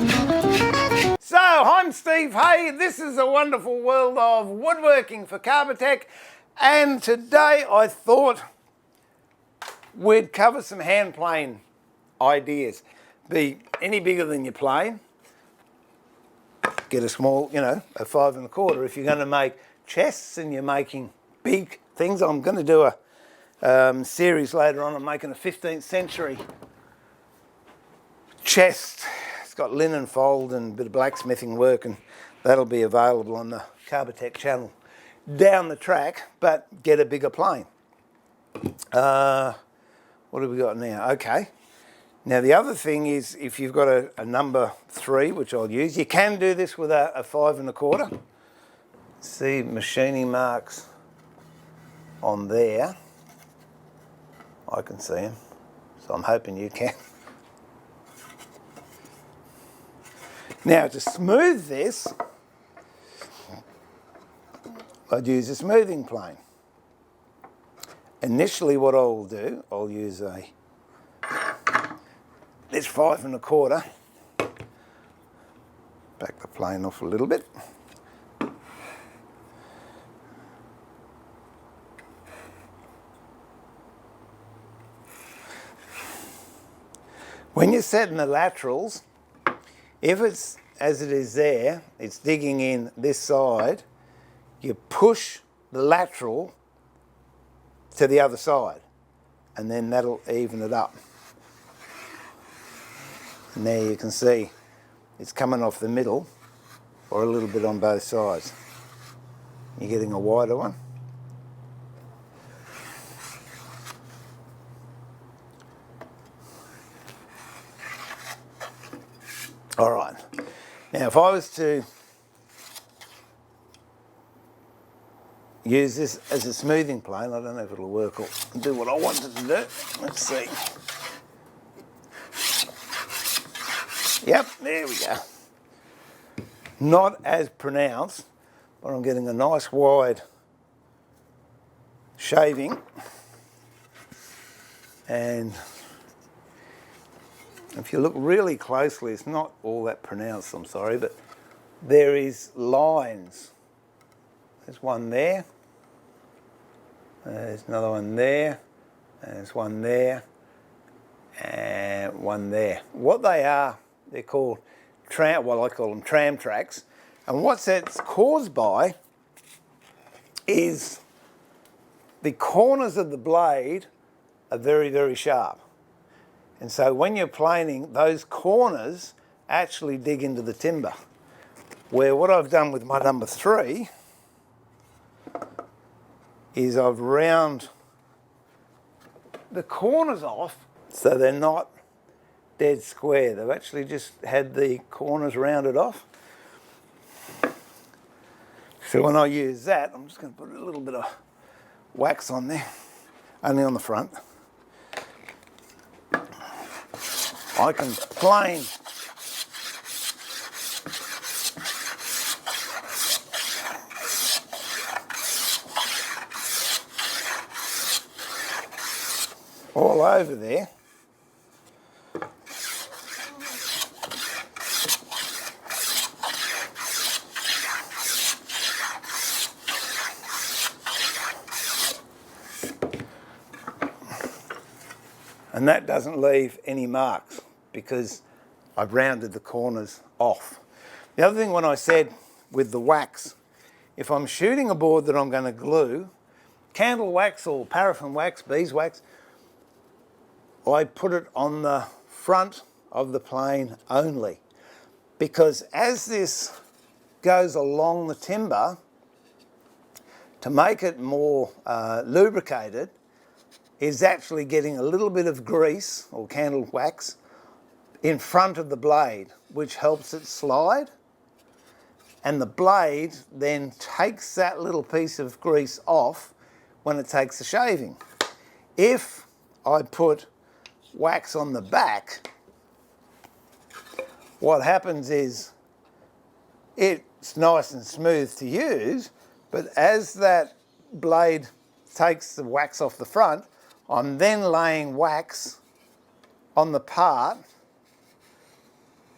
So, I'm Steve Hay. This is the wonderful world of woodworking for Carbotech, and today I thought we'd cover some hand plane ideas. Be any bigger than your plane. Get a small, a 5 1/4. If you're going to make chests and you're making big things, I'm going to do a series later on. I'm making a 15th century chest. It's got linen fold and a bit of blacksmithing work, and that'll be available on the Carbotech channel down the track, but get a bigger plane. What have we got now? Okay. Now the other thing is, if you've got a number 3, which I'll use, you can do this with a 5 1/4. See machining marks on there. I can see them, so I'm hoping you can. Now to smooth this, I'd use a smoothing plane. Initially what I'll do, I'll use this 5 1/4, back the plane off a little bit. When you're setting the laterals, if it's as it is there, it's digging in this side, you push the lateral to the other side, and then that'll even it up. And there you can see it's coming off the middle or a little bit on both sides. You're getting a wider one. All right. Now, if I was to use this as a smoothing plane, I don't know if it'll work or do what I wanted to do. Let's see. Yep, there we go. Not as pronounced, but I'm getting a nice wide shaving, and if you look really closely, it's not all that pronounced, I'm sorry, but there is lines. There's one there, there's another one there, and there's one there, and one there. What they are, they're called I call them tram tracks, and what that's caused by is the corners of the blade are very, very sharp. And so when you're planing, those corners actually dig into the timber. Where what I've done with my number 3 is I've round the corners off so they're not dead square. They've actually just had the corners rounded off. So when I use that, I'm just going to put a little bit of wax on there, only on the front. I can plane all over there. And that doesn't leave any marks because I've rounded the corners off. The other thing, when I said with the wax, if I'm shooting a board that I'm going to glue, candle wax or paraffin wax, beeswax, I put it on the front of the plane only, because as this goes along the timber, to make it more lubricated, is actually getting a little bit of grease or candle wax in front of the blade, which helps it slide. And the blade then takes that little piece of grease off when it takes the shaving. If I put wax on the back, what happens is it's nice and smooth to use, but as that blade takes the wax off the front, I'm then laying wax on the part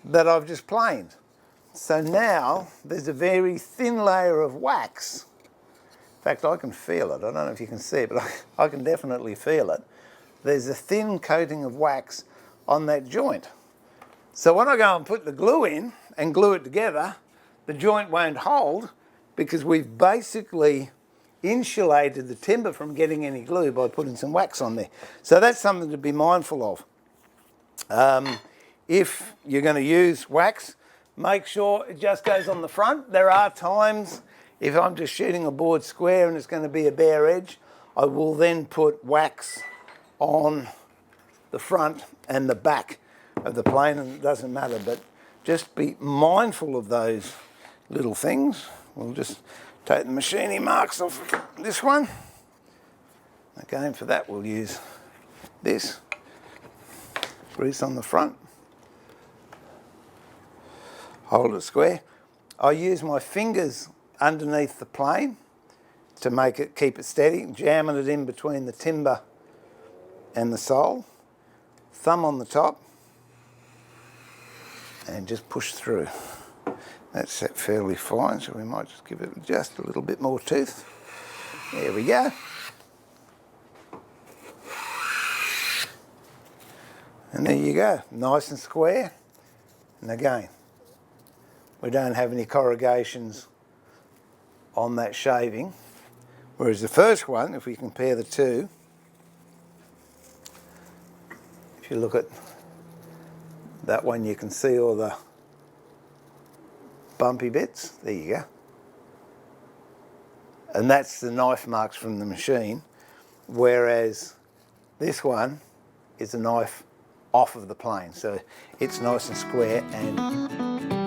that I've just planed. So now there's a very thin layer of wax. In fact, I can feel it. I don't know if you can see it, but I can definitely feel it. There's a thin coating of wax on that joint. So when I go and put the glue in and glue it together, the joint won't hold because we've basically insulated the timber from getting any glue by putting some wax on there. So that's something to be mindful of. If you're going to use wax, make sure it just goes on the front. There are times, if I'm just shooting a board square and it's going to be a bare edge, I will then put wax on the front and the back of the plane, and it doesn't matter, but just be mindful of those little things. We'll just take the machining marks off this one. Again, for that we'll use this grease on the front. Hold it square. I use my fingers underneath the plane to make it, keep it steady, jamming it in between the timber and the sole. Thumb on the top and just push through. That's set fairly fine, so we might just give it just a little bit more tooth. There we go. And there you go, nice and square. And again, we don't have any corrugations on that shaving. Whereas the first one, if we compare the two, if you look at that one, you can see all the bumpy bits. There you go. And that's the knife marks from the machine, whereas this one is a knife off of the plane. So it's nice and square and